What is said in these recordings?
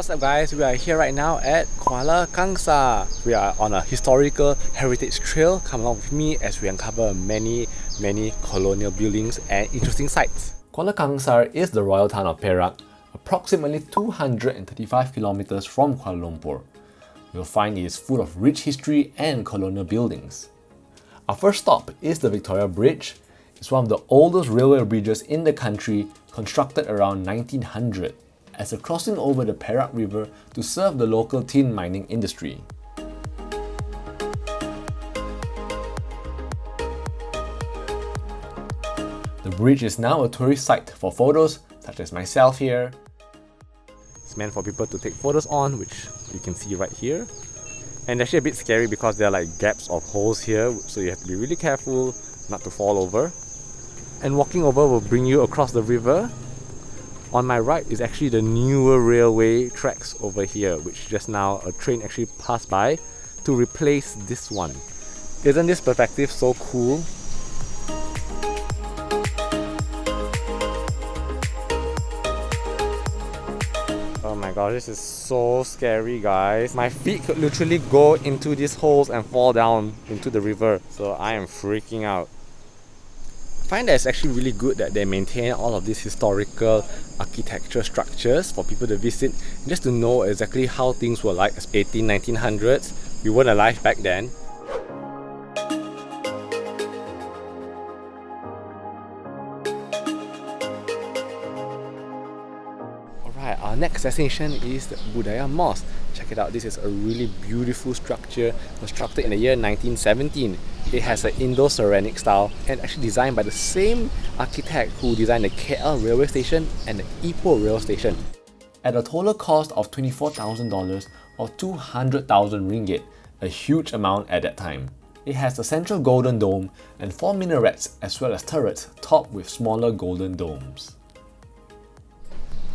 What's up guys, we are here right now at Kuala Kangsar. We are on a historical heritage trail. Come along with me as we uncover many colonial buildings and interesting sites. Kuala Kangsar is the royal town of Perak, approximately 235 kilometers from Kuala Lumpur. You'll find it is full of rich history and colonial buildings. Our first stop is the Victoria Bridge. It's one of the oldest railway bridges in the country, constructed around 1900 as a crossing over the Perak River to serve the local tin mining industry. The bridge is now a tourist site for photos, such as myself here. It's meant for people to take photos on, which you can see right here. And actually a bit scary because there are like gaps of holes here, so you have to be really careful not to fall over. And walking over will bring you across the river. On my right is actually the newer railway tracks over here, which just now a train actually passed by to replace this one. Isn't this perspective so cool? Oh my god, this is so scary guys. My feet could literally go into these holes and fall down into the river, so I am freaking out. I find that it's actually really good that they maintain all of these historical architecture structures for people to visit, just to know exactly how things were like as 1900s. We weren't alive back then. Alright, our next destination is the Budaiyah Mosque. Check it out, this is a really beautiful structure constructed in the year 1917. It has an Indo-Ceramic style and actually designed by the same architect who designed the KL railway station and the Ipoh rail station. At a total cost of $24,000 or 200,000 ringgit, a huge amount at that time. It has a central golden dome and 4 minarets as well as turrets topped with smaller golden domes.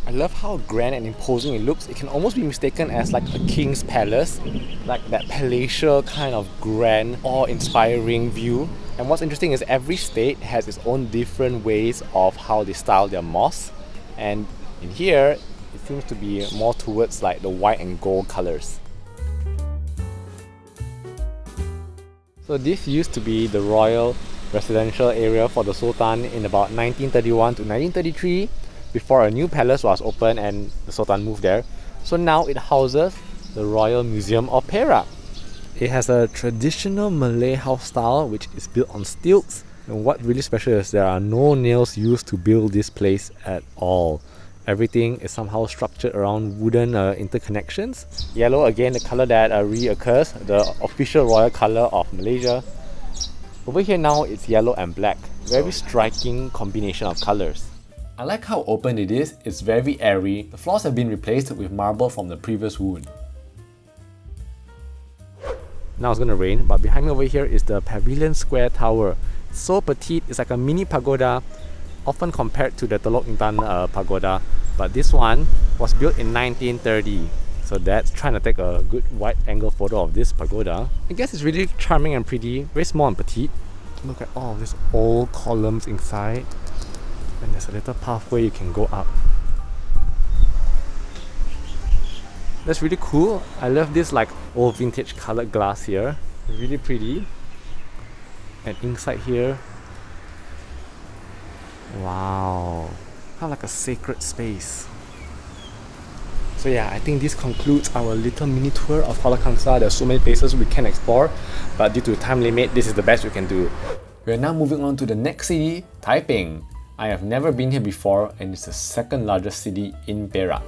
I love how grand and imposing it looks. It can almost be mistaken as like a king's palace, like that palatial kind of grand, awe-inspiring view. And what's interesting is every state has its own different ways of how they style their mosques. And in here, it seems to be more towards like the white and gold colors. So this used to be the royal residential area for the Sultan in about 1931 to 1933. Before a new palace was opened and the Sultan moved there. So now it houses the Royal Museum of Perak. It has a traditional Malay house style which is built on stilts. And what really special is there are no nails used to build this place at all. Everything is somehow structured around wooden interconnections. Yellow, again, the color that reoccurs, the official royal color of Malaysia. Over here now it's yellow and black. Very striking combination of colors. I like how open it is, it's very airy. The floors have been replaced with marble from the previous wood. Now it's gonna rain, but behind me over here is the Pavilion Square Tower. It's so petite, it's like a mini pagoda, often compared to the Telok Intan pagoda. But this one was built in 1930. So that's trying to take a good wide angle photo of this pagoda. I guess it's really charming and pretty, very small and petite. Look at all of these old columns inside. And there's a little pathway you can go up. That's really cool. I love this like old vintage colored glass here. Really pretty. And inside here, wow, kind of like a sacred space. So yeah, I think this concludes our little mini tour of Kuala Kangsar. There's so many places we can explore, but due to time limit, this is the best we can do. We are now moving on to the next city, Taiping. I have never been here before and it's the second largest city in Perak.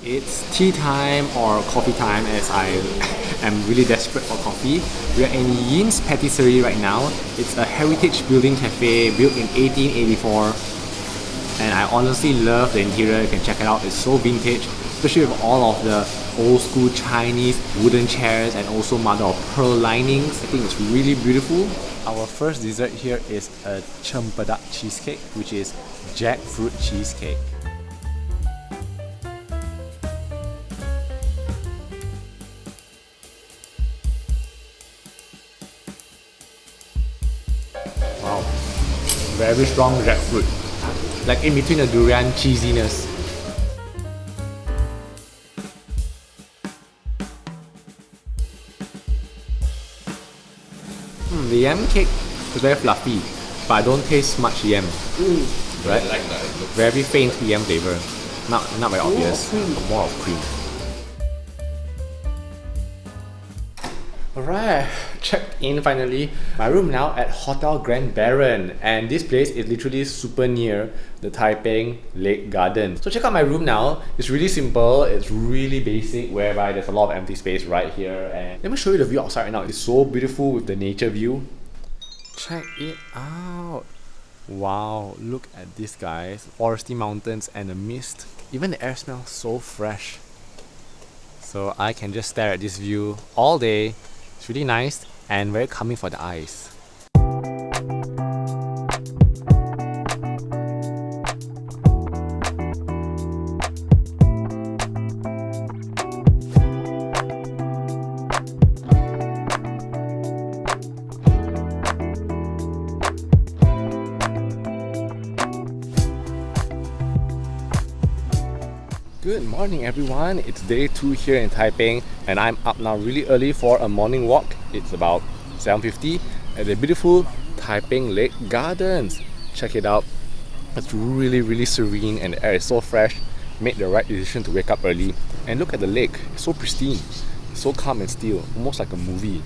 It's tea time or coffee time as I am really desperate for coffee. We are in Yin's Patisserie right now. It's a heritage building cafe built in 1884. And I honestly love the interior, you can check it out, it's so vintage, especially with all of the old school Chinese wooden chairs and also mother of pearl linings. I think it's really beautiful. Our first dessert here is a cempedak cheesecake, which is jackfruit cheesecake. Wow, very strong jackfruit. like in between the durian cheesiness. The yam cake is very fluffy, but I don't taste much yam. Right? I like that. It looks Very faint yam flavor. Not very obvious. But more of cream. Alright, checked in finally. My room now at Hotel Grand Baron, and this place is literally super near the Taiping Lake Gardens. So check out my room now. It's really simple, it's really basic, whereby there's a lot of empty space right here. And let me show you the view outside right now. It's so beautiful with the nature view. Check it out. Wow, look at this, guys. Foresty mountains and the mist. Even the air smells so fresh. So I can just stare at this view all day. It's really nice and very calming for the eyes. Good morning everyone, it's day 2 here in Taiping and I'm up now really early for a morning walk. It's about 7:50 at the beautiful Taiping Lake Gardens. Check it out, it's really serene and the air is so fresh. Made the right decision to wake up early. And look at the lake, it's so pristine, it's so calm and still, almost like a movie.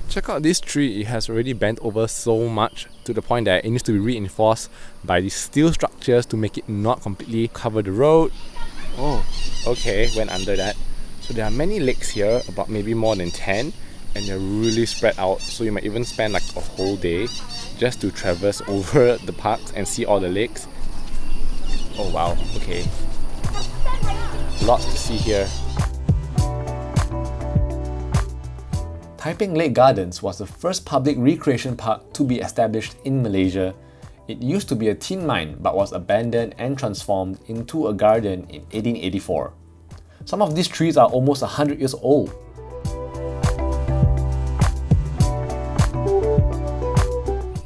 Check out this tree, it has already bent over so much to the point that it needs to be reinforced by these steel structures to make it not completely cover the road. Oh, okay, went under that. So there are many lakes here, about maybe more than 10, and they're really spread out, so you might even spend like a whole day just to traverse over the parks and see all the lakes. Oh wow, okay. Lots to see here. Taiping Lake Gardens was the first public recreation park to be established in Malaysia. It used to be a tin mine but was abandoned and transformed into a garden in 1884. Some of these trees are almost 100 years old.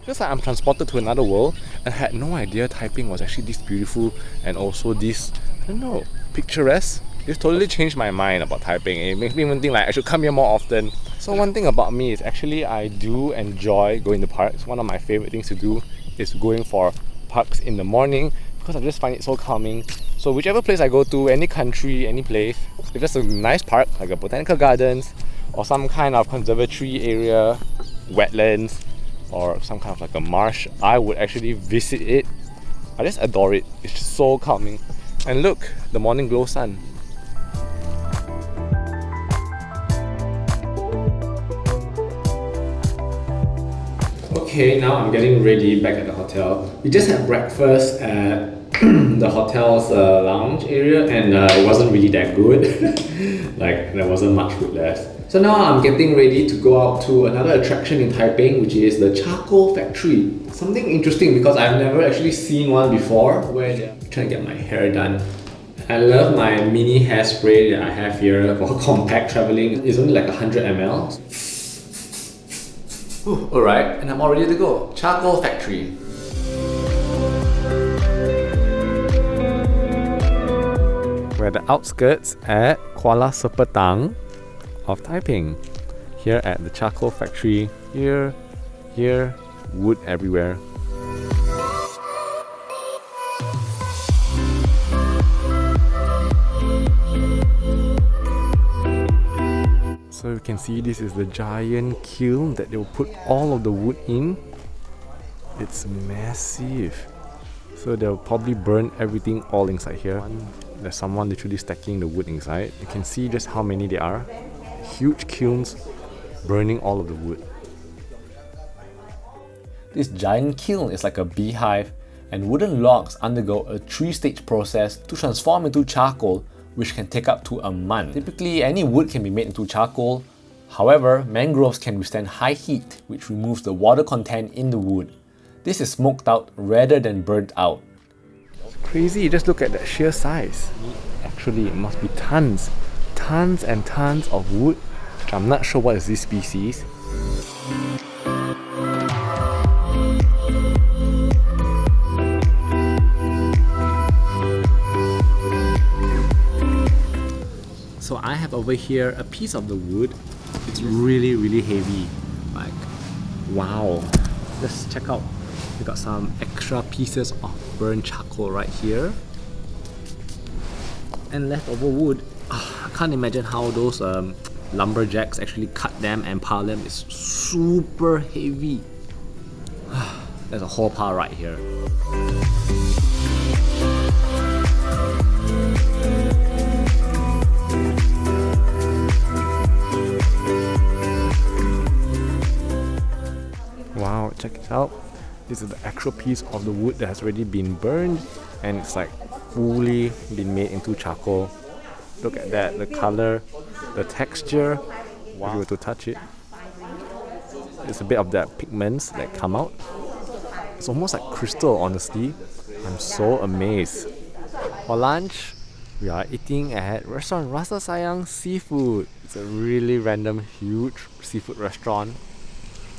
Feels like I'm transported to another world and I had no idea Taiping was actually this beautiful and also this, I don't know, picturesque. This totally changed my mind about Taiping. It makes me even think like I should come here more often. So one thing about me is actually I do enjoy going to parks. One of my favorite things to do is going for parks in the morning because I just find it so calming. So whichever place I go to, any country, any place, if there's a nice park like a botanical gardens or some kind of conservatory area, wetlands, or some kind of like a marsh, I would actually visit it. I just adore it. It's just so calming. And look, the morning glow sun. Okay, now I'm getting ready back at the hotel. We just had breakfast at the hotel's lounge area and it wasn't really that good. Like, there wasn't much food left. So now I'm getting ready to go out to another attraction in Taiping, which is the charcoal factory. Something interesting because I've never actually seen one before, where they're trying to get my hair done. I love my mini hairspray that I have here for compact traveling. It's only like 100 ml. Alright, and I'm all ready to go. Charcoal factory. We're at the outskirts at Kuala Sepetang of Taiping. Here at the charcoal factory. Here, wood everywhere. So you can see this is the giant kiln that they will put all of the wood in. It's massive. So they'll probably burn everything all inside here. There's someone literally stacking the wood inside. You can see just how many there are. Huge kilns burning all of the wood. This giant kiln is like a beehive, and wooden logs undergo a 3-stage process to transform into charcoal, which can take up to a month. Typically, any wood can be made into charcoal. However, mangroves can withstand high heat, which removes the water content in the wood. This is smoked out rather than burnt out. It's crazy, just look at that sheer size. Actually, it must be tons and tons of wood. I'm not sure what is this species. over here, a piece of the wood. It's really, really heavy. Like, wow. Let's check out. We got some extra pieces of burnt charcoal right here. And leftover wood. I can't imagine how those lumberjacks actually cut them and pile them. It's super heavy. There's a whole pile right here. Wow, check it out. This is the actual piece of the wood that has already been burned and it's like fully been made into charcoal. Look at that, the color, the texture. Wow. If you were to touch it, it's a bit of that pigments that come out. It's almost like crystal, honestly. I'm so amazed. For lunch, we are eating at restaurant Rasa Sayang Seafood. It's a really random, huge seafood restaurant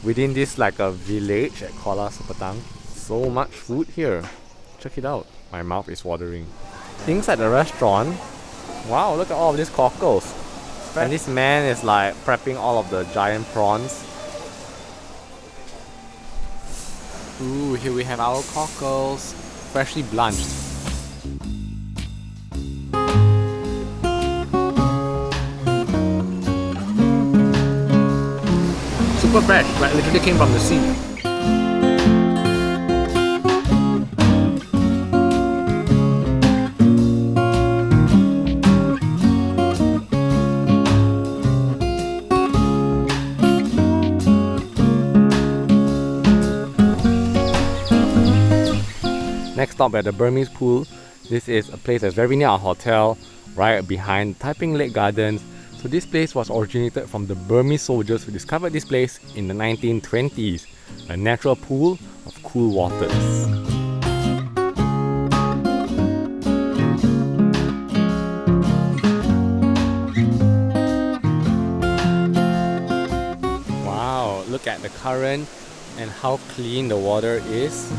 within this like a village at Kuala Sepetang. So much food here. Check it out. My mouth is watering. Inside the restaurant, wow, look at all of these cockles. And this man is like prepping all of the giant prawns. Ooh, here we have our cockles, freshly blanched. Super fresh, like literally came from the sea. Next stop at the Burmese pool. This is a place that's very near our hotel, right behind Taiping Lake Gardens. So this place was originated from the Burmese soldiers who discovered this place in the 1920s, a natural pool of cool waters. Wow, look at the current and how clean the water is.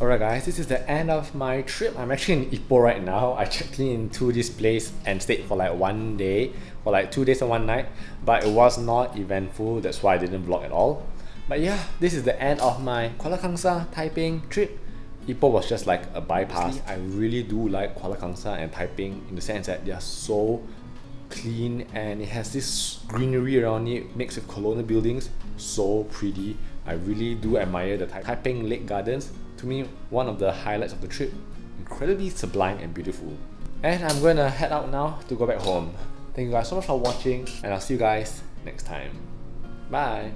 Alright guys, this is the end of my trip. I'm actually in Ipoh right now. I checked into this place and stayed for like one day, for like 2 days and 1 night. But it was not eventful, that's why I didn't vlog at all. But yeah, this is the end of my Kuala Kangsar Taiping trip. Ipoh was just like a bypass. I really do like Kuala Kangsar and Taiping in the sense that they are so clean and it has this greenery around it mixed with colonial buildings. So pretty. I really do admire the Taiping Lake Gardens. To me, one of the highlights of the trip. Incredibly sublime and beautiful. And I'm gonna head out now to go back home. Thank you guys so much for watching and I'll see you guys next time. Bye!